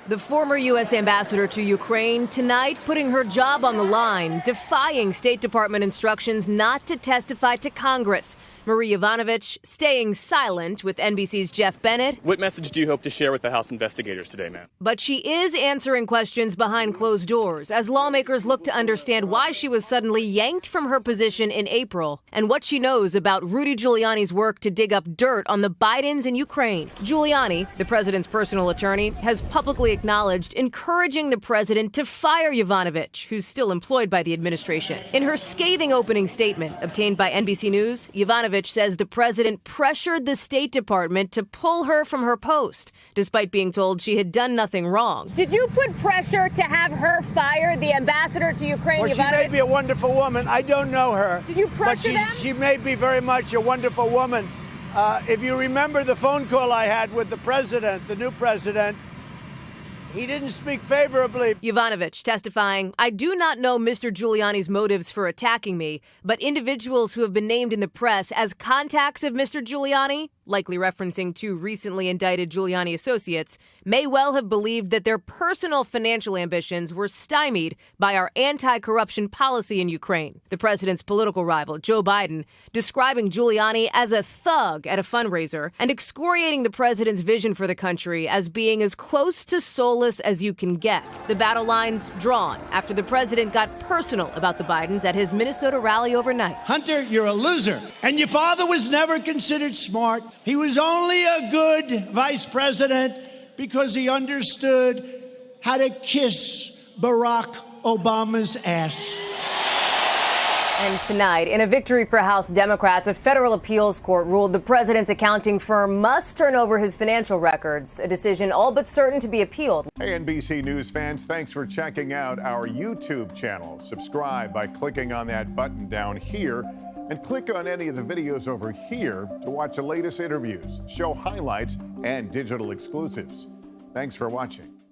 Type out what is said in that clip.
The former U.S. ambassador to Ukraine tonight putting her job on the line, defying State Department instructions not to testify to Congress. Marie Yavanovitch staying silent with NBC's Jeff Bennett. What message do you hope to share with the House investigators today, ma'am? But she is answering questions behind closed doors as lawmakers look to understand why she was suddenly yanked from her position in April and what she knows about Rudy Giuliani's work to dig up dirt on the Bidens in Ukraine. Giuliani, the president's personal attorney, has publicly acknowledged encouraging the president to fire Yavanovitch, who's still employed by the administration. In her scathing opening statement obtained by NBC News, Yavanovitch says the president pressured the State Department to pull her from her post, despite being told she had done nothing wrong. Did you put pressure to have her fire, the ambassador to Ukraine? Well, she may be a wonderful woman. I don't know her. Did you pressure them? She may be very much a wonderful woman. If you remember the phone call I had with the president, the new president, he didn't speak favorably. Yavanovitch testifying, I do not know Mr. Giuliani's motives for attacking me, but individuals who have been named in the press as contacts of Mr. Giuliani, likely referencing two recently indicted Giuliani associates, may well have believed that their personal financial ambitions were stymied by our anti-corruption policy in Ukraine. The president's political rival, Joe Biden, describing Giuliani as a thug at a fundraiser and excoriating the president's vision for the country as being as close to soulless as you can get. The battle lines drawn after the president got personal about the Bidens at his Minnesota rally overnight. Hunter, you're a loser. And your father was never considered smart. He was only a good vice president because he understood how to kiss Barack Obama's ass. And tonight, in a victory for House Democrats, a federal appeals court ruled the president's accounting firm must turn over his financial records, a decision all but certain to be appealed. Hey, NBC News fans, thanks for checking out our YouTube channel. Subscribe by clicking on that button down here and click on any of the videos over here to watch the latest interviews, show highlights, and digital exclusives. Thanks for watching.